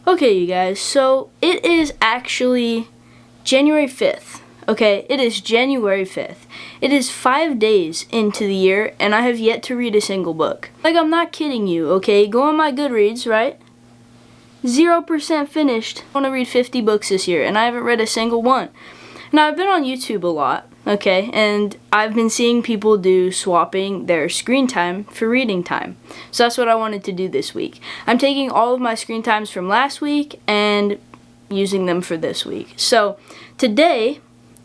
Okay, you guys, so it is actually January 5th. Okay, it is January 5th. It is 5 days into the year, and I have yet to read a single book. Like, I'm not kidding you, okay? Go on my Goodreads, right? 0% finished. I want to read 50 books this year, and I haven't read a single one. Now, I've been on YouTube a lot, okay, and I've been seeing people do swapping their screen time for reading time. So that's what I wanted to do this week. I'm taking all of my screen times from last week and using them for this week. So today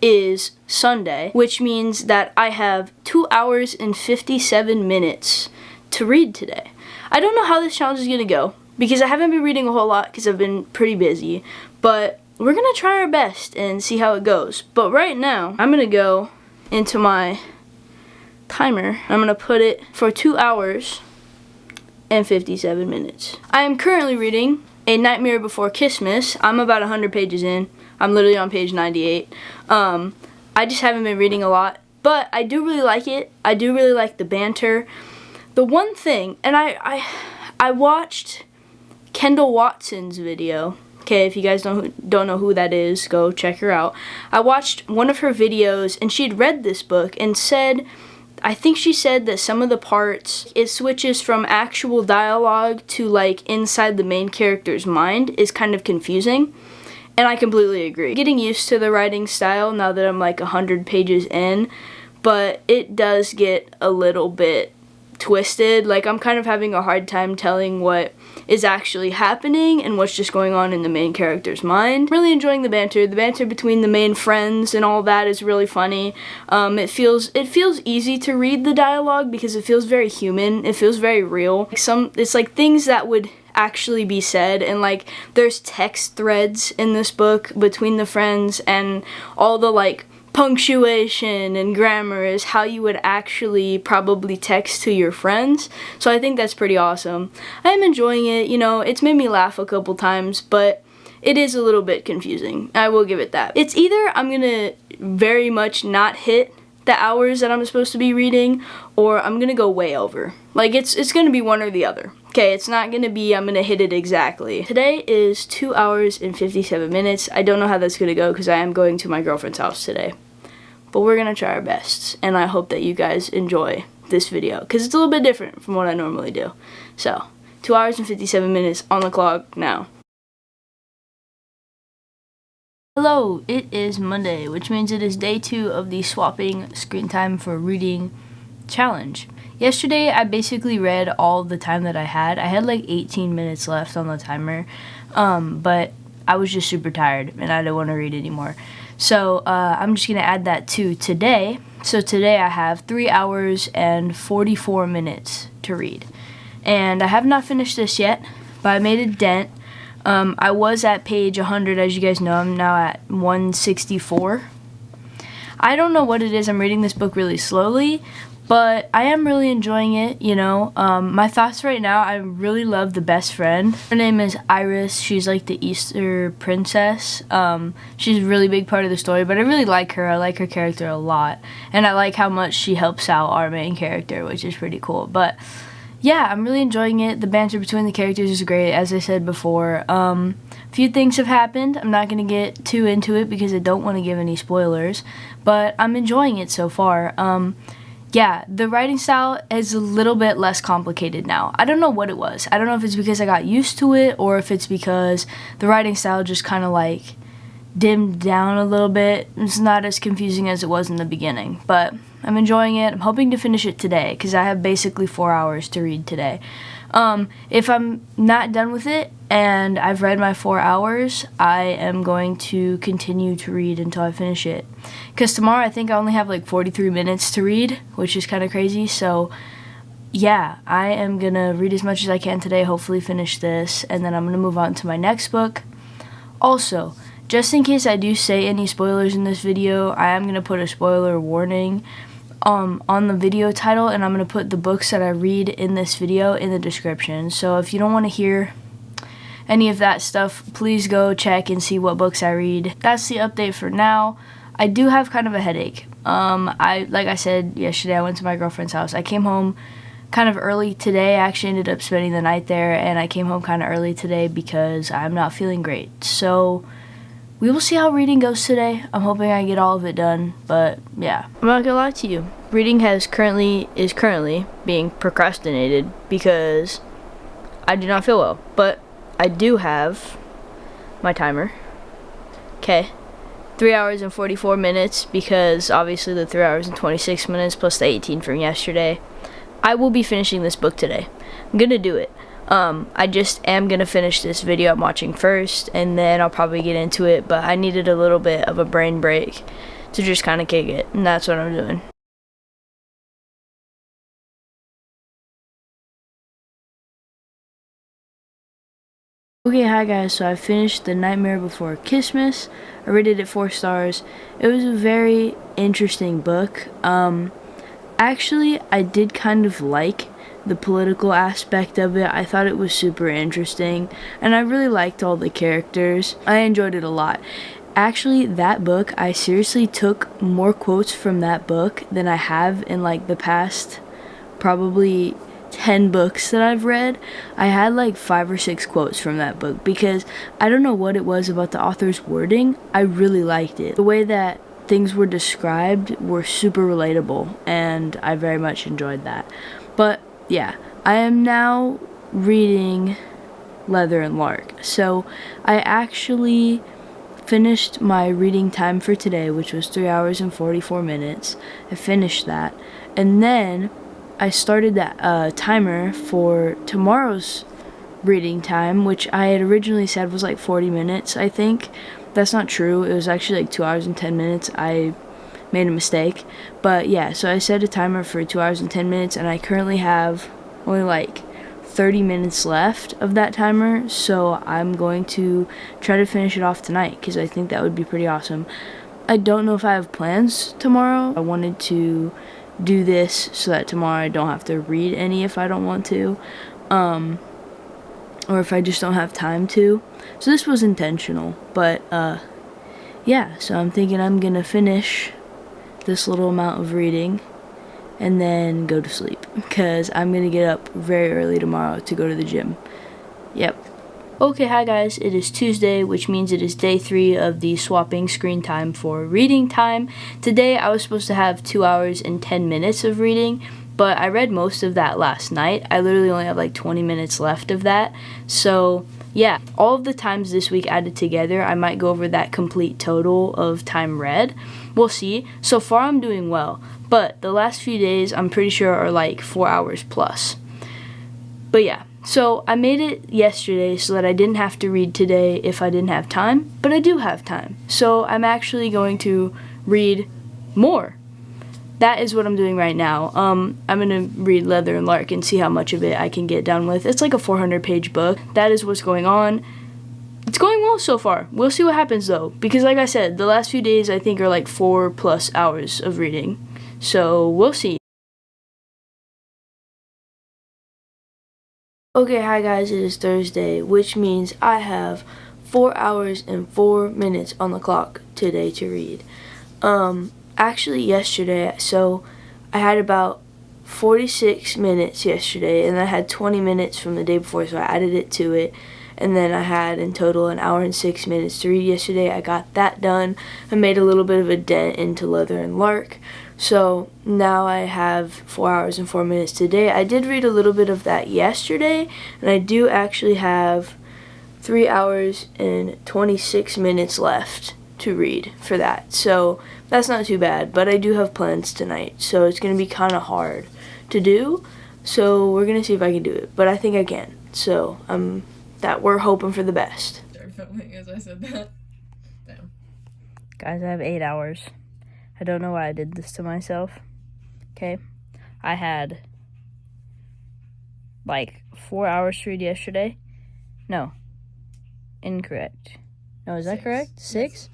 is Sunday, which means that I have 2 hours and 57 minutes to read today. I don't know how this challenge is going to go because I haven't been reading a whole lot because I've been pretty busy, but we're going to try our best and see how it goes. But right now, I'm going to go into my timer. I'm going to put it for 2 hours and 57 minutes. I am currently reading A Nightmare Before Kissmass. I'm about 100 pages in. I'm literally on page 98. I just haven't been reading a lot, but I do really like it. I do really like the banter. The one thing, and I watched Kendall Watson's video. Okay, if you guys don't know who that is, go check her out. I watched one of her videos, and she'd read this book and said, I think she said that some of the parts, it switches from actual dialogue to like inside the main character's mind is kind of confusing. And I completely agree. Getting used to the writing style now that I'm like 100 pages in, but it does get a little bit twisted. Like, I'm kind of having a hard time telling what is actually happening and what's just going on in the main character's mind. Really enjoying the banter. The banter between the main friends and all that is really funny. It feels easy to read the dialogue because it feels very human. It feels very real. It's like things that would actually be said, and like there's text threads in this book between the friends, and all the like punctuation and grammar is how you would actually probably text to your friends. So I think that's pretty awesome. I am enjoying it. You know, it's made me laugh a couple times, but it is a little bit confusing. I will give it that. It's either I'm gonna very much not hit the hours that I'm supposed to be reading, or I'm gonna go way over. Like, it's gonna be one or the other. Okay, it's not gonna be I'm gonna hit it exactly. Today is 2 hours and 57 minutes. I don't know how that's gonna go because I am going to my girlfriend's house today. But we're gonna try our best, and I hope that you guys enjoy this video because it's a little bit different from what I normally do. So, 2 hours and 57 minutes on the clock now. Hello, it is Monday, which means it is day 2 of the swapping screen time for reading challenge. Yesterday, I basically read all the time that I had. I had like 18 minutes left on the timer, but I was just super tired and I didn't want to read anymore. So I'm just going to add that to today. So today I have 3 hours and 44 minutes to read. And I have not finished this yet, but I made a dent. I was at page 100, as you guys know. I'm now at 164. I don't know what it is. I'm reading this book really slowly, but I am really enjoying it, you know. My thoughts right now, I really love the best friend. Her name is Iris. She's like the Easter princess. She's a really big part of the story, but I really like her. I like her character a lot, and I like how much she helps out our main character, which is pretty cool. But yeah, I'm really enjoying it. The banter between the characters is great, as I said before. A few things have happened. I'm not going to get too into it because I don't want to give any spoilers, but I'm enjoying it so far. Yeah, the writing style is a little bit less complicated now. I don't know what it was. I don't know if it's because I got used to it or if it's because the writing style just kind of like dimmed down a little bit. It's not as confusing as it was in the beginning, but I'm enjoying it. I'm hoping to finish it today because I have basically 4 hours to read today. If I'm not done with it and I've read my 4 hours, I am going to continue to read until I finish it. Because tomorrow I think I only have like 43 minutes to read, which is kind of crazy. So yeah, I am going to read as much as I can today, hopefully finish this, and then I'm going to move on to my next book. Also, just in case I do say any spoilers in this video, I am going to put a spoiler warning on the video title, and I'm going to put the books that I read in this video in the description. So if you don't want to hear any of that stuff, please go check and see what books I read. That's the update for now. I do have kind of a headache. Like I said yesterday, I went to my girlfriend's house. I came home kind of early today. I actually ended up spending the night there, and I came home kind of early today because I'm not feeling great. So we will see how reading goes today. I'm hoping I get all of it done, but yeah. I'm not gonna lie to you. Reading is currently being procrastinated because I do not feel well, but I do have my timer. Okay. 3 hours and 44 minutes because obviously the 3 hours and 26 minutes plus the 18 from yesterday. I will be finishing this book today. I'm gonna do it. I just am gonna finish this video I'm watching first, and then I'll probably get into it, but I needed a little bit of a brain break to just kind of kick it, and that's what I'm doing. Okay, hi guys, so I finished The Nightmare Before Kissmass. I rated it 4 stars. It was a very interesting book. Actually, I did kind of like the political aspect of it. I thought it was super interesting, and I really liked all the characters. I enjoyed it a lot. Actually, that book, I seriously took more quotes from that book than I have in like the past probably 10 books that I've read. I had like 5 or 6 quotes from that book because I don't know what it was about the author's wording. I really liked it. The way that things were described were super relatable, and I very much enjoyed that. But yeah, I am now reading Leather and Lark. So I actually finished my reading time for today, which was 3 hours and 44 minutes. I finished that, and then I started that timer for tomorrow's reading time, which I had originally said was like 40 minutes, I think. That's not true. It was actually like 2 hours and 10 minutes. I made a mistake. But yeah, so I set a timer for 2 hours and 10 minutes, and I currently have only like 30 minutes left of that timer. So I'm going to try to finish it off tonight because I think that would be pretty awesome. I don't know if I have plans tomorrow. I wanted to do this so that tomorrow I don't have to read any if I don't want to. Or if I just don't have time to. So this was intentional, but yeah, so I'm thinking I'm gonna finish this little amount of reading and then go to sleep because I'm gonna get up very early tomorrow to go to the gym. Yep. Okay, hi guys, it is Tuesday, which means it is day 3 of the swapping screen time for reading time. Today I was supposed to have 2 hours and 10 minutes of reading, but I read most of that last night. I literally only have like 20 minutes left of that. So yeah, all of the times this week added together, I might go over that complete total of time read. We'll see. So far I'm doing well, but the last few days I'm pretty sure are like 4 hours plus. But yeah, so I made it yesterday so that I didn't have to read today if I didn't have time, but I do have time. So I'm actually going to read more. That is what I'm doing right now. I'm going to read Leather and Lark and see how much of it I can get done with. It's like a 400-page book. That is what's going on. It's going well so far. We'll see what happens though, because like I said, the last few days I think are like 4+ hours of reading. So we'll see. Okay, hi guys, it is Thursday, which means I have 4 hours and 4 minutes on the clock today to read. Actually yesterday, so I had about 46 minutes yesterday, and I had 20 minutes from the day before, so I added it to it, and then I had in total an hour and 6 minutes to read yesterday. I got that done. I made a little bit of a dent into Leather and Lark, so now I have 4 hours and 4 minutes today. I did read a little bit of that yesterday, and I do actually have 3 hours and 26 minutes left to read for that, so that's not too bad. But I do have plans tonight, so it's gonna be kind of hard to do, so we're gonna see if I can do it, but I think I can. So that we're hoping for the best. Start filming as I said that. Damn. Guys, I have 8 hours. I don't know why I did this to myself. Okay, I had like 4 hours to read yesterday. No, incorrect. No, is that correct? 6?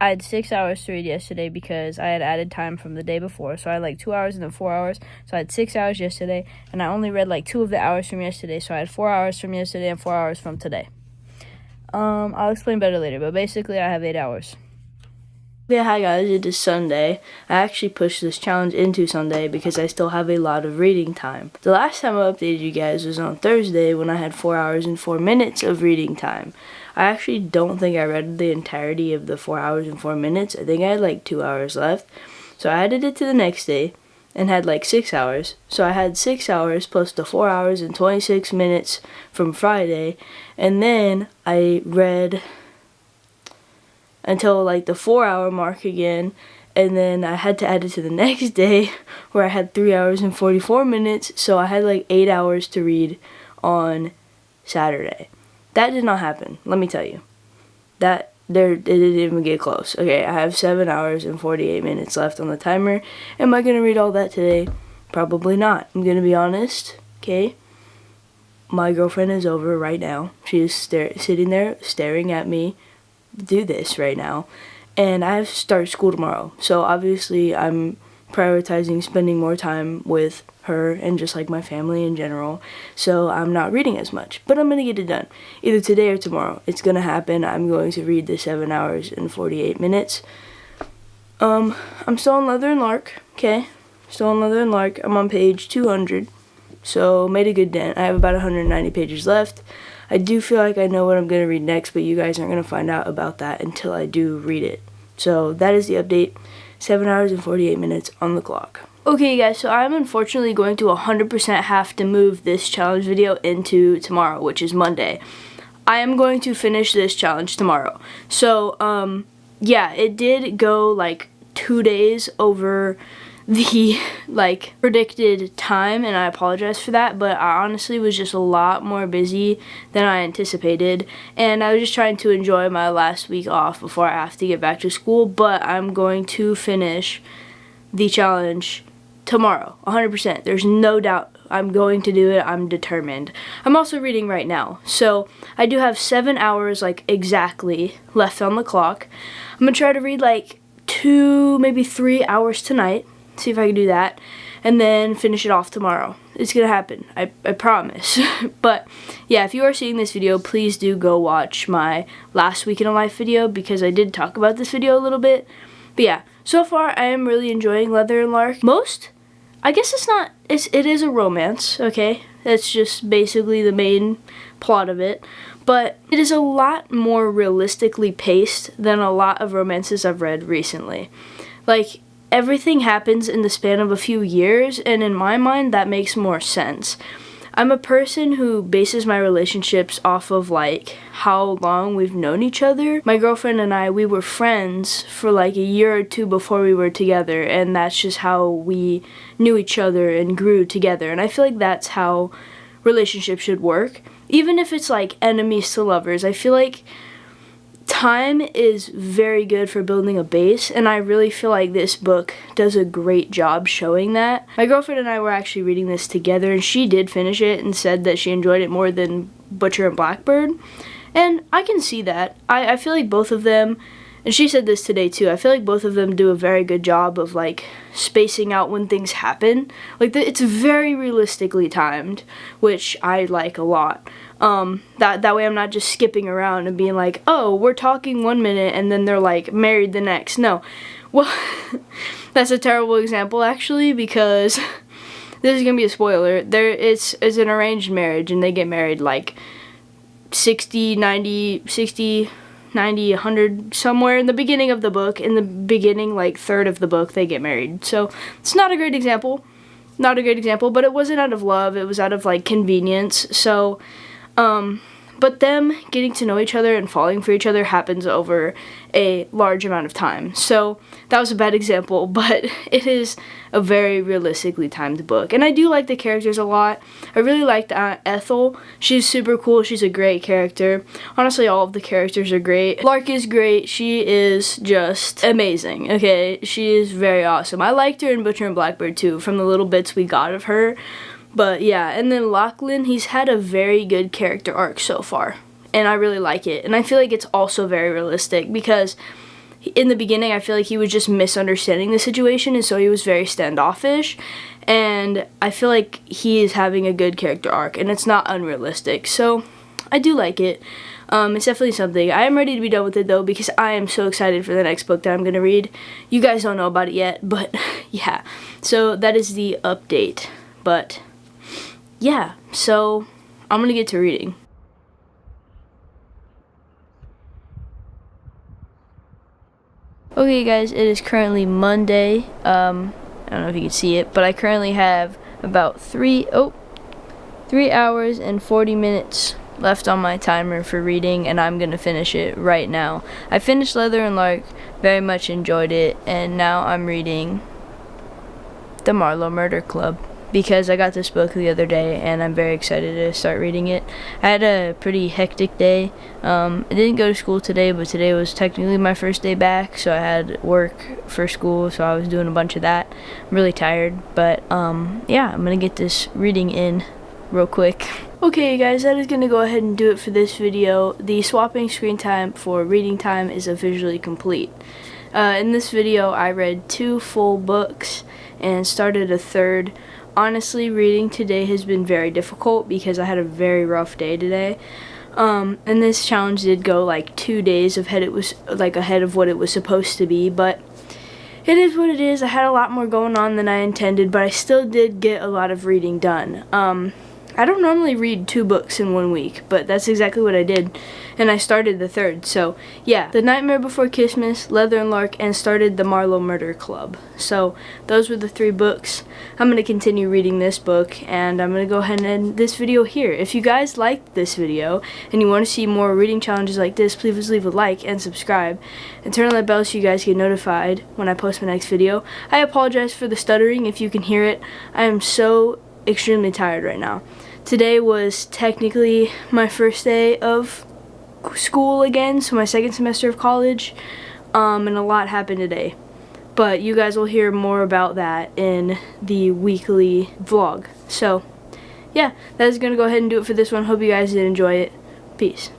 I had 6 hours to read yesterday because I had added time from the day before. So I had like 2 hours and then 4 hours. So I had 6 hours yesterday, and I only read like 2 of the hours from yesterday. So I had 4 hours from yesterday and 4 hours from today. I'll explain better later, but basically I have 8 hours. Yeah, hi guys, it is Sunday. I actually pushed this challenge into Sunday because I still have a lot of reading time. The last time I updated you guys was on Thursday when I had 4 hours and 4 minutes of reading time. I actually don't think I read the entirety of the 4 hours and 4 minutes. I think I had like 2 hours left. So I added it to the next day and had like 6 hours. So I had 6 hours plus the 4 hours and 26 minutes from Friday. And then I read until like the 4 hour mark again, and then I had to add it to the next day where I had 3 hours and 44 minutes, so I had like 8 hours to read on Saturday. That did not happen, let me tell you. It didn't even get close. Okay, I have 7 hours and 48 minutes left on the timer. Am I going to read all that today? Probably not. I'm going to be honest, okay? My girlfriend is over right now. She is sitting there staring at me do this right now, and I have to start school tomorrow, so obviously I'm prioritizing spending more time with her and just like my family in general, so I'm not reading as much, but I'm gonna get it done either today or tomorrow. It's gonna happen. I'm going to read the 7 hours and 48 minutes. I'm still on Leather and Lark, okay? Still on Leather and Lark. I'm on page 200, so made a good dent. I have about 190 pages left. I do feel like I know what I'm going to read next, but you guys aren't going to find out about that until I do read it. So that is the update. 7 hours and 48 minutes on the clock. Okay guys, so I'm unfortunately going to 100% have to move this challenge video into tomorrow, which is Monday. I am going to finish this challenge tomorrow. So, yeah, it did go like 2 days over the like predicted time, and I apologize for that, but I honestly was just a lot more busy than I anticipated, and I was just trying to enjoy my last week off before I have to get back to school. But I'm going to finish the challenge tomorrow, 100%. There's no doubt I'm going to do it. I'm determined. I'm also reading right now, so I do have 7 hours like exactly left on the clock. I'm gonna try to read like 2, maybe 3 hours tonight. See if I can do that, and then finish it off tomorrow. It's gonna happen, I promise. But yeah, if you are seeing this video, please do go watch my last week in a life video, because I did talk about this video a little bit. But yeah, so far I am really enjoying Leather and Lark. I guess it is a romance, okay? That's just basically the main plot of it. But it is a lot more realistically paced than a lot of romances I've read recently. Like, everything happens in the span of a few years, and in my mind, that makes more sense. I'm a person who bases my relationships off of like how long we've known each other. My girlfriend and I, we were friends for like a year or two before we were together, and that's just how we knew each other and grew together. And I feel like that's how relationships should work. Even if it's like enemies to lovers, I feel like time is very good for building a base, and I really feel like this book does a great job showing that. My girlfriend and I were actually reading this together, and she did finish it and said that she enjoyed it more than Butcher and Blackbird, and I can see that. I feel like both of them, and she said this today too, I feel like both of them do a very good job of like spacing out when things happen. Like it's very realistically timed, which I like a lot. That way I'm not just skipping around and being like, oh, we're talking 1 minute and then they're like married the next. No. Well, that's a terrible example actually, because this is gonna be a spoiler. It's an arranged marriage, and they get married like 60, 100, somewhere in the beginning of the book. In the beginning, like third of the book, they get married. So it's not a great example. Not a great example, but it wasn't out of love. It was out of like convenience. So, but them getting to know each other and falling for each other happens over a large amount of time. So that was a bad example, but it is a very realistically timed book. And I do like the characters a lot. I really liked Ethel. She's super cool. She's a great character. Honestly, all of the characters are great. Lark is great. She is just amazing, okay? She is very awesome. I liked her in Butcher and Blackbird too, from the little bits we got of her. But yeah, and then Lachlan, he's had a very good character arc so far, and I really like it. And I feel like it's also very realistic, because in the beginning I feel like he was just misunderstanding the situation, and so he was very standoffish, and I feel like he is having a good character arc, and it's not unrealistic, so I do like it. It's definitely something. I am ready to be done with it though, because I am so excited for the next book that I'm going to read. You guys don't know about it yet, but yeah. So that is the update. But yeah, so I'm going to get to reading. Okay guys, it is currently Monday. I don't know if you can see it, but I currently have about 3 hours and 40 minutes left on my timer for reading, and I'm gonna finish it right now. I finished Leather and Lark, very much enjoyed it, and now I'm reading The Marlow Murder Club because I got this book the other day and I'm very excited to start reading it. I had a pretty hectic day. I didn't go to school today, but today was technically my first day back, so I had work for school, so I was doing a bunch of that. I'm really tired, but yeah, I'm gonna get this reading in real quick. Okay guys, that is gonna go ahead and do it for this video. The swapping screen time for reading time is officially complete. In this video I read 2 full books and started a third. Honestly, reading today has been very difficult because I had a very rough day today. And this challenge did go like 2 days ahead of what it was supposed to be, but it is what it is. I had a lot more going on than I intended, but I still did get a lot of reading done. I don't normally read 2 books in 1 week, but that's exactly what I did, and I started the third. So yeah, The Nightmare Before Kissmass, Leather and Lark, and started The Marlow Murder Club. So those were the 3 books. I'm going to continue reading this book, and I'm going to go ahead and end this video here. If you guys liked this video and you want to see more reading challenges like this, please leave a like and subscribe, and turn on that bell so you guys get notified when I post my next video. I apologize for the stuttering if you can hear it. I am so extremely tired right now. Today was technically my first day of school again, so my second semester of college, and a lot happened today. But you guys will hear more about that in the weekly vlog. So yeah, that is going to go ahead and do it for this one. Hope you guys did enjoy it. Peace.